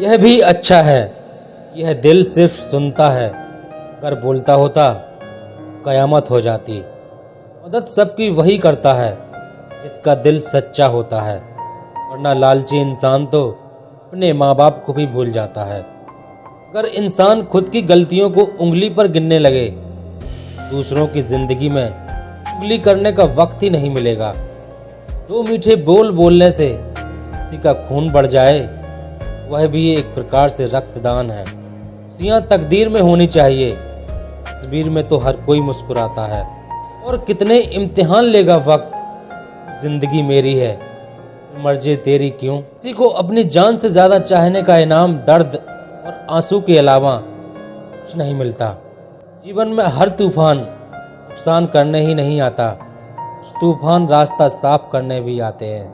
यह भी अच्छा है, यह दिल सिर्फ सुनता है, अगर बोलता होता कयामत हो जाती। मदद सबकी वही करता है जिसका दिल सच्चा होता है, वरना लालची इंसान तो अपने माँ बाप को भी भूल जाता है। अगर इंसान खुद की गलतियों को उंगली पर गिनने लगे, दूसरों की जिंदगी में उंगली करने का वक्त ही नहीं मिलेगा। दो मीठे बोल बोलने से किसी का खून बढ़ जाए, वह भी एक प्रकार से रक्तदान है। खुशियाँ तकदीर में होनी चाहिए, तस्वीर में तो हर कोई मुस्कुराता है। और कितने इम्तिहान लेगा वक्त, जिंदगी मेरी है, मर्जी तेरी क्यों। किसी को अपनी जान से ज़्यादा चाहने का इनाम दर्द और आंसू के अलावा कुछ नहीं मिलता। जीवन में हर तूफान नुकसान करने ही नहीं आता, कुछ तूफान रास्ता साफ करने भी आते हैं।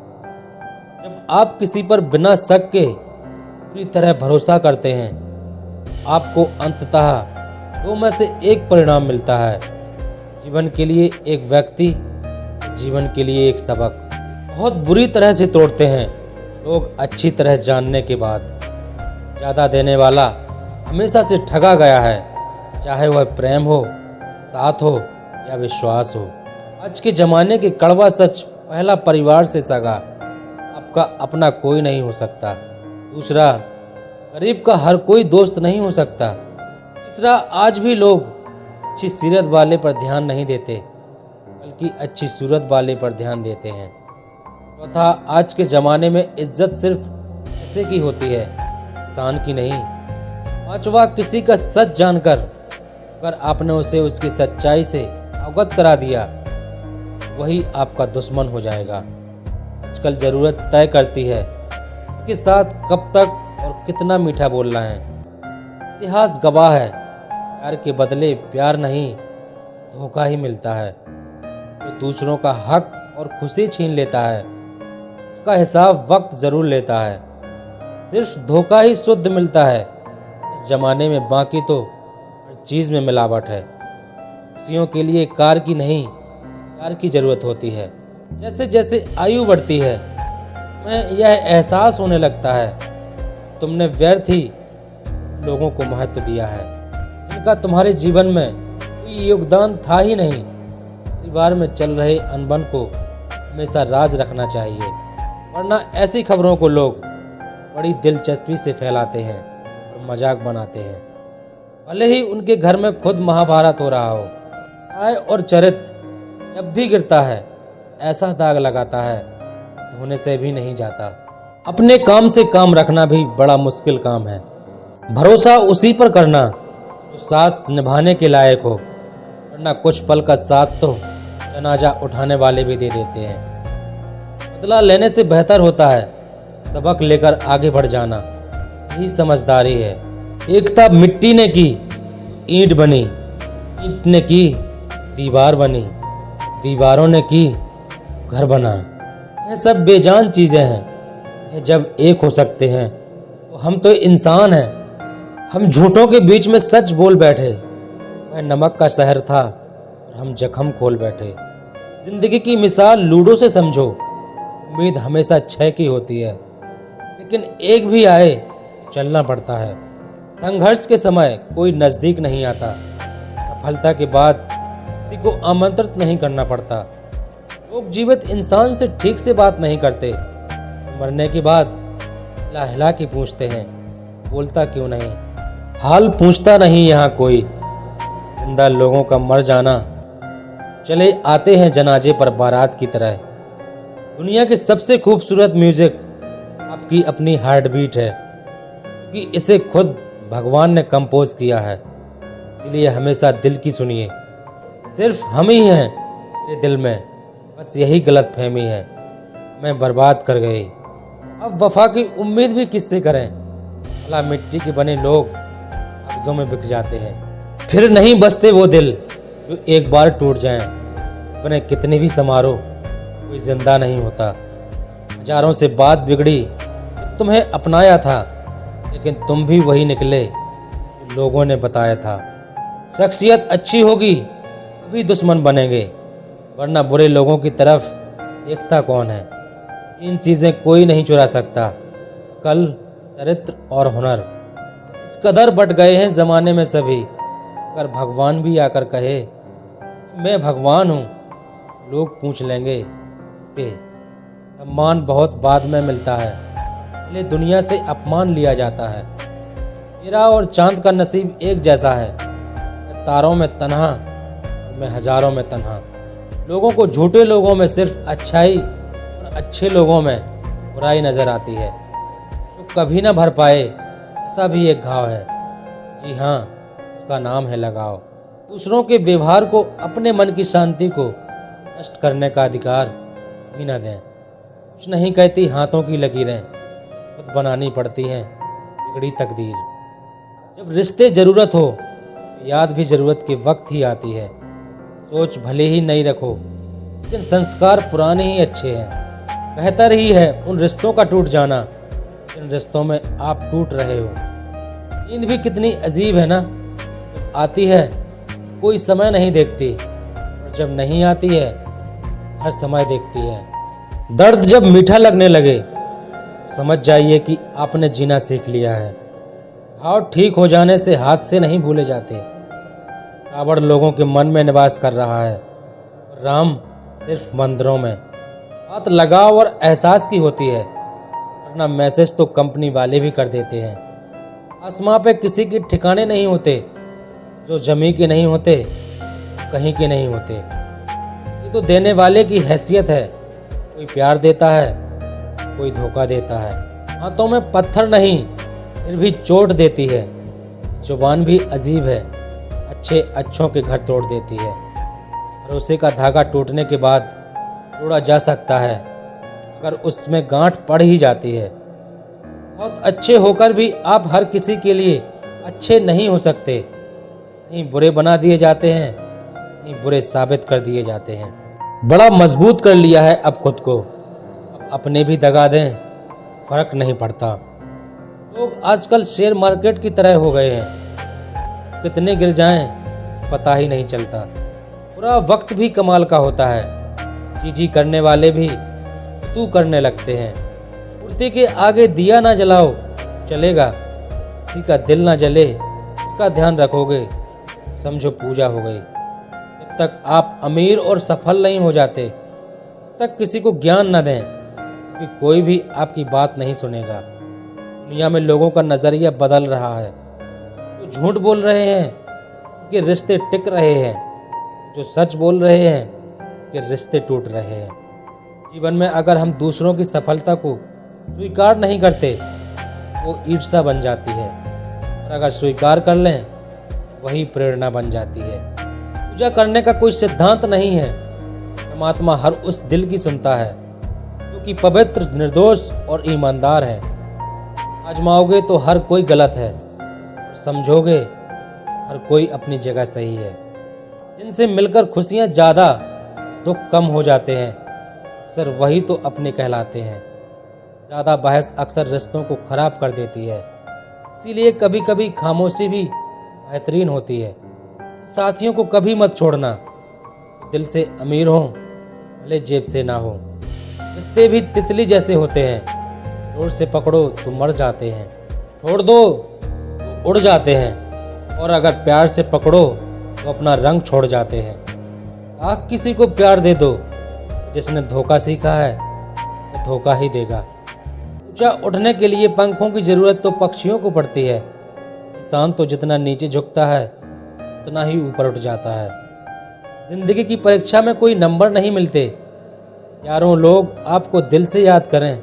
जब आप किसी पर बिना शक के पूरी तरह भरोसा करते हैं, आपको अंततः दो में से एक परिणाम मिलता है, जीवन के लिए एक व्यक्ति, जीवन के लिए एक सबक। बहुत बुरी तरह से तोड़ते हैं लोग अच्छी तरह जानने के बाद। ज़्यादा देने वाला हमेशा से ठगा गया है, चाहे वह प्रेम हो, साथ हो या विश्वास हो। आज के ज़माने के कड़वा सच, पहला परिवार से सगा आपका अपना कोई नहीं हो सकता। दूसरा, गरीब का हर कोई दोस्त नहीं हो सकता। तीसरा, आज भी लोग अच्छी सीरत वाले पर ध्यान नहीं देते, बल्कि अच्छी सूरत वाले पर ध्यान देते हैं। चौथा, आज के ज़माने में इज्जत सिर्फ पैसे की होती है, इंसान की नहीं। पांचवा, किसी का सच जानकर अगर आपने उसे उसकी सच्चाई से अवगत करा दिया, वही आपका दुश्मन हो जाएगा। आजकल ज़रूरत तय करती है इसके साथ कब तक और कितना मीठा बोलना है। इतिहास गवाह है, प्यार के बदले प्यार नहीं, धोखा ही मिलता है। जो दूसरों का हक और खुशी छीन लेता है, उसका हिसाब वक्त ज़रूर लेता है। सिर्फ धोखा ही शुद्ध मिलता है इस ज़माने में, बाकी तो हर चीज़ में मिलावट है। खुशियों के लिए कार की नहीं, प्यार की ज़रूरत होती है। जैसे जैसे आयु बढ़ती है, तुम्हें यह एहसास होने लगता है तुमने व्यर्थ ही लोगों को महत्व दिया है, जिनका तुम्हारे जीवन में कोई योगदान था ही नहीं। परिवार में चल रहे अनबन को हमेशा राज रखना चाहिए, वरना ऐसी खबरों को लोग बड़ी दिलचस्पी से फैलाते हैं और मजाक बनाते हैं। भले ही उनके घर में खुद महाभारत हो रहा हो। आय और चरित्र जब भी गिरता है, ऐसा दाग लगाता है धोने से भी नहीं जाता। अपने काम से काम रखना भी बड़ा मुश्किल काम है। भरोसा उसी पर करना जो साथ निभाने के लायक हो, वरना कुछ पल का साथ तो जनाजा उठाने वाले भी दे देते हैं। बदला लेने से बेहतर होता है सबक लेकर आगे बढ़ जाना, यही समझदारी है। एकता मिट्टी ने की ईंट बनी, ईंट ने की दीवार बनी, दीवारों ने की घर बना। यह सब बेजान चीज़ें हैं, यह जब एक हो सकते हैं तो हम तो इंसान हैं। हम झूठों के बीच में सच बोल बैठे, वह नमक का शहर था और हम जख्म खोल बैठे। जिंदगी की मिसाल लूडो से समझो, उम्मीद हमेशा 6 की होती है, लेकिन एक भी आए तो चलना पड़ता है। संघर्ष के समय कोई नज़दीक नहीं आता, सफलता के बाद किसी को आमंत्रित नहीं करना पड़ता। लोग जीवित इंसान से ठीक से बात नहीं करते, मरने के बाद हिला हिला के पूछते हैं बोलता क्यों नहीं। हाल पूछता नहीं यहाँ कोई, जिंदा लोगों का मर जाना चले आते हैं जनाजे पर बारात की तरह। दुनिया के सबसे खूबसूरत म्यूजिक आपकी अपनी हार्ट बीट है, क्योंकि इसे खुद भगवान ने कंपोज किया है। इसलिए हमेशा दिल की सुनिए। सिर्फ हम ही हैं मेरे दिल में, बस यही गलत फहमी है, मैं बर्बाद कर गई। अब वफा की उम्मीद भी किससे करें, भला मिट्टी के बने लोग कागजों में बिक जाते हैं। फिर नहीं बचते वो दिल जो एक बार टूट जाएं, अपने कितने भी समारो कोई जिंदा नहीं होता। हजारों से बात बिगड़ी, तुम्हें अपनाया था, लेकिन तुम भी वही निकले जो लोगों ने बताया था। शख्सियत अच्छी होगी तभी दुश्मन बनेंगे, वरना बुरे लोगों की तरफ देखता कौन है। इन चीज़ें कोई नहीं चुरा सकता, अकल, चरित्र और हुनर। इस कदर बट गए हैं ज़माने में सभी, अगर भगवान भी आकर कहे मैं भगवान हूँ, लोग पूछ लेंगे इसके। सम्मान बहुत बाद में मिलता है, पहले दुनिया से अपमान लिया जाता है। मेरा और चांद का नसीब एक जैसा है, मैं तारों में तन्हा और मैं हजारों में तन्हा। लोगों को झूठे लोगों में सिर्फ अच्छाई और अच्छे लोगों में बुराई नजर आती है। जो कभी ना भर पाए ऐसा भी एक घाव है, जी हाँ, उसका नाम है लगाव। दूसरों के व्यवहार को, अपने मन की शांति को नष्ट करने का अधिकार कभी ना दें। कुछ नहीं कहती हाथों की लकीरें, खुद बनानी पड़ती हैं बिगड़ी तकदीर। जब रिश्ते ज़रूरत हो तो याद भी ज़रूरत के वक्त ही आती है। सोच भले ही नहीं रखो, लेकिन संस्कार पुराने ही अच्छे हैं। बेहतर ही है उन रिश्तों का टूट जाना जिन रिश्तों में आप टूट रहे हो। नींद भी कितनी अजीब है ना, जब आती है कोई समय नहीं देखती, और जब नहीं आती है हर समय देखती है। दर्द जब मीठा लगने लगे तो समझ जाइए कि आपने जीना सीख लिया है। घाव ठीक हो जाने से हाथ से नहीं भूले जाते। रावण लोगों के मन में निवास कर रहा है, राम सिर्फ मंदिरों में। बात लगाव और एहसास की होती है, वरना मैसेज तो कंपनी वाले भी कर देते हैं। आसमां पे किसी के ठिकाने नहीं होते, जो जमी के नहीं होते कहीं के नहीं होते। ये तो देने वाले की हैसियत है, कोई प्यार देता है, कोई धोखा देता है। हाथों में पत्थर नहीं फिर भी चोट देती है। जुबान भी अजीब है, अच्छे अच्छों के घर तोड़ देती है। भरोसे का धागा टूटने के बाद जोड़ा जा सकता है, अगर उसमें गांठ पड़ ही जाती है। बहुत अच्छे होकर भी आप हर किसी के लिए अच्छे नहीं हो सकते। कहीं बुरे बना दिए जाते हैं, कहीं बुरे साबित कर दिए जाते हैं। बड़ा मजबूत कर लिया है अब खुद को, अब अपने भी दगा दें फर्क नहीं पड़ता। लोग आजकल शेयर मार्केट की तरह हो गए हैं, कितने गिर जाएं पता ही नहीं चलता। पूरा वक्त भी कमाल का होता है, जी करने वाले भी तू करने लगते हैं। मूर्ति के आगे दिया ना जलाओ चलेगा, किसी का दिल ना जले उसका ध्यान रखोगे, समझो पूजा हो गई। जब तक आप अमीर और सफल नहीं हो जाते तब तक किसी को ज्ञान न दें, क्योंकि कोई भी आपकी बात नहीं सुनेगा। दुनिया में लोगों का नज़रिया बदल रहा है। जो झूठ बोल रहे हैं कि रिश्ते टिक रहे हैं, जो सच बोल रहे हैं कि रिश्ते टूट रहे हैं। जीवन में अगर हम दूसरों की सफलता को स्वीकार नहीं करते वो ईर्ष्या बन जाती है, और अगर स्वीकार कर लें वही प्रेरणा बन जाती है। पूजा करने का कोई सिद्धांत नहीं है, परमात्मा हर उस दिल की सुनता है जो कि पवित्र, निर्दोष और ईमानदार है। आजमाओगे तो हर कोई गलत है, और समझोगे हर कोई अपनी जगह सही है। जिनसे मिलकर खुशियाँ ज़्यादा, दुख कम हो जाते हैं, अक्सर वही तो अपने कहलाते हैं। ज़्यादा बहस अक्सर रिश्तों को खराब कर देती है, इसीलिए कभी कभी खामोशी भी बेहतरीन होती है। साथियों को कभी मत छोड़ना, दिल से अमीर हो भले जेब से ना हो। रिश्ते भी तितली जैसे होते हैं, जोर से पकड़ो तो मर जाते हैं, छोड़ दो तो उड़ जाते हैं, और अगर प्यार से पकड़ो तो अपना रंग छोड़ जाते हैं। आग किसी को प्यार दे दो, जिसने धोखा सीखा है वो धोखा ही देगा। ऊंचा उठने के लिए पंखों की जरूरत तो पक्षियों को पड़ती है। इंसान तो जितना नीचे झुकता है उतना ही ऊपर उठ जाता है। जिंदगी की परीक्षा में कोई नंबर नहीं मिलते। यारों, लोग आपको दिल से याद करें,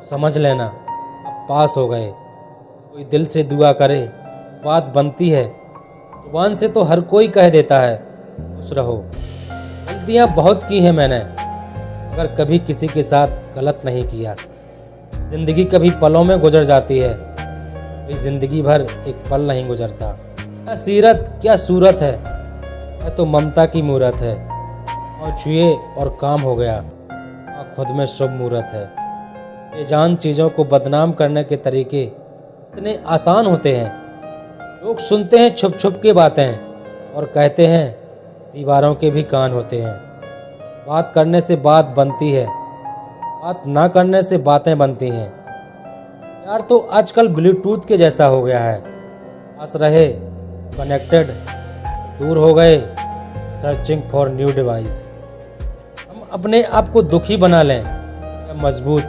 समझ लेना आप पास हो गए। कोई दिल से दुआ करे, बात बनती है। जुबान से तो हर कोई कह देता है खुश रहो। गलतियाँ बहुत की हैं मैंने, मगर कभी किसी के साथ गलत नहीं किया। जिंदगी कभी पलों में गुजर जाती है, कभी जिंदगी भर एक पल नहीं गुजरता। क्या सीरत क्या सूरत है, यह तो ममता की मूरत है। और छुए और काम हो गया, खुद में शुभ मूरत है। बेजान चीज़ों को बदनाम करने के तरीके इतने आसान होते हैं। लोग सुनते हैं छुप छुप के बातें और कहते हैं दीवारों के भी कान होते हैं। बात करने से बात बनती है, बात ना करने से बातें बनती हैं। प्यार तो आजकल ब्लूटूथ के जैसा हो गया है, पास रहे कनेक्टेड, दूर हो गए सर्चिंग फॉर न्यू डिवाइस। हम अपने आप को दुखी बना लें या मजबूत,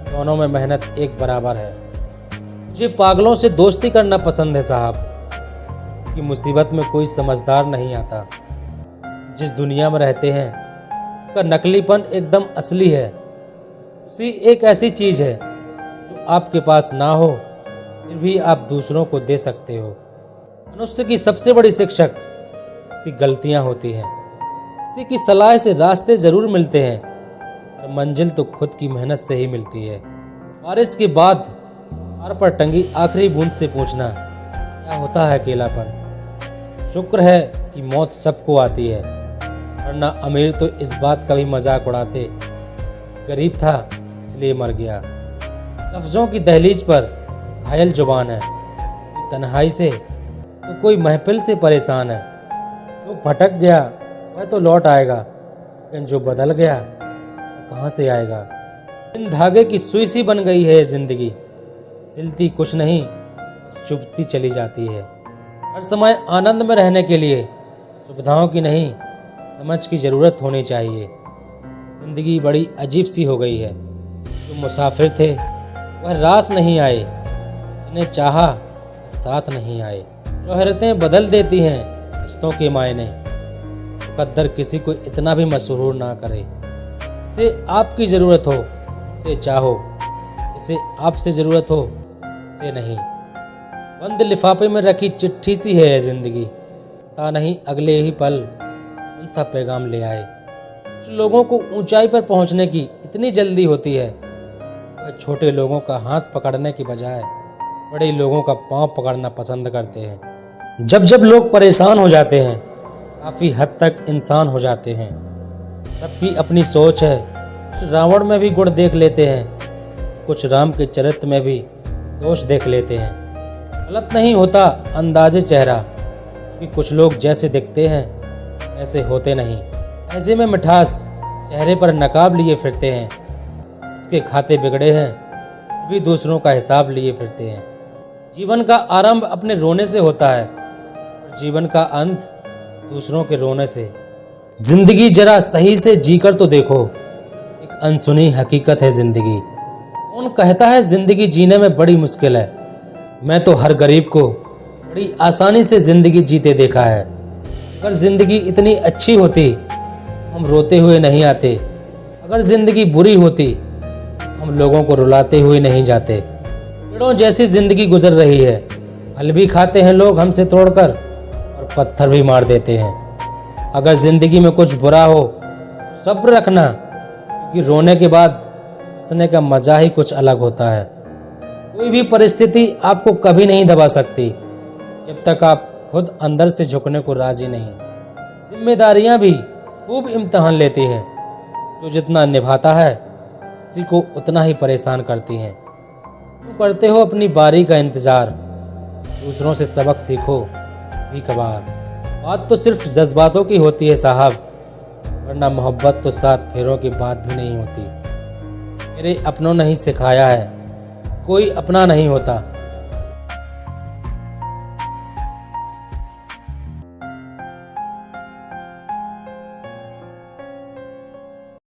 दोनों में मेहनत एक बराबर है। मुझे पागलों से दोस्ती करना पसंद है साहब, कि मुसीबत में कोई समझदार नहीं आता। जिस दुनिया में रहते हैं इसका नकलीपन एकदम असली है। उसी एक ऐसी चीज़ है जो आपके पास ना हो फिर भी आप दूसरों को दे सकते हो। मनुष्य की सबसे बड़ी शिक्षक उसकी गलतियां होती हैं। किसी की सलाह से रास्ते ज़रूर मिलते हैं पर मंजिल तो खुद की मेहनत से ही मिलती है। बारिश के बाद तार पर टंगी आखिरी बूंद से पूछना क्या होता है अकेलापन। शुक्र है कि मौत सबको आती है, वरना अमीर तो इस बात का भी मजाक उड़ाते, गरीब था इसलिए मर गया। लफ्ज़ों की दहलीज पर घायल जुबान है, कोई तन्हाई से तो कोई महफिल से परेशान है। जो भटक गया वह तो लौट आएगा, लेकिन जो बदल गया वह कहाँ से आएगा। इन धागे की सुई सी बन गई है ये जिंदगी, सिलती कुछ नहीं बस चुभती चली जाती है। हर समय आनंद में रहने के लिए सुविधाओं की नहीं समझ की ज़रूरत होनी चाहिए। ज़िंदगी बड़ी अजीब सी हो गई है। जो मुसाफिर थे वह रास नहीं आए, इन्हें चाहा वह साथ नहीं आए। शोहरतें बदल देती हैं रिश्तों के मायने, मुकद्दर किसी को इतना भी मशहूर ना करे। जिसे आपकी ज़रूरत हो उसे चाहो, जिसे आपसे ज़रूरत हो उसे नहीं। बंद लिफाफे में रखी चिट्ठी सी है यह ज़िंदगी, पता नहीं अगले ही पल कौन सा पैगाम ले आए। कुछ लोगों को ऊंचाई पर पहुंचने की इतनी जल्दी होती है, वह छोटे लोगों का हाथ पकड़ने की बजाय बड़े लोगों का पांव पकड़ना पसंद करते हैं। जब जब लोग परेशान हो जाते हैं काफ़ी हद तक इंसान हो जाते हैं। सबकी अपनी सोच है, कुछ रावण में भी गुण देख लेते हैं, कुछ राम के चरित्र में भी दोष देख लेते हैं। गलत नहीं होता अंदाज़े चेहरा, कि कुछ लोग जैसे दिखते हैं ऐसे होते नहीं। ऐसे में मिठास चेहरे पर नकाब लिए फिरते हैं, खुद के खाते बिगड़े हैं फिर भी दूसरों का हिसाब लिए फिरते हैं। जीवन का आरंभ अपने रोने से होता है और जीवन का अंत दूसरों के रोने से। जिंदगी जरा सही से जीकर तो देखो, एक अनसुनी हकीकत है जिंदगी। कौन कहता है जिंदगी जीने में बड़ी मुश्किल है। मैं तो हर गरीब को बड़ी आसानी से ज़िंदगी जीते देखा है। अगर ज़िंदगी इतनी अच्छी होती तो हम रोते हुए नहीं आते, अगर ज़िंदगी बुरी होती तो हम लोगों को रुलाते हुए नहीं जाते। पेड़ों जैसी ज़िंदगी गुजर रही है, फल भी खाते हैं लोग हमसे तोड़कर और पत्थर भी मार देते हैं। अगर ज़िंदगी में कुछ बुरा हो तो सब्र रखना, क्योंकि रोने के बाद हंसने का मज़ा ही कुछ अलग होता है। कोई भी परिस्थिति आपको कभी नहीं दबा सकती जब तक आप खुद अंदर से झुकने को राजी नहीं। जिम्मेदारियां भी खूब इम्तिहान लेती हैं, जो जितना निभाता है उसी को उतना ही परेशान करती हैं। क्यों करते हो अपनी बारी का इंतज़ार, दूसरों से सबक सीखो भी कभार। बात तो सिर्फ जज्बातों की होती है साहब, वरना मोहब्बत तो 7 फेरों की बात भी नहीं होती। मेरे अपनों ने ही सिखाया है कोई अपना नहीं होता,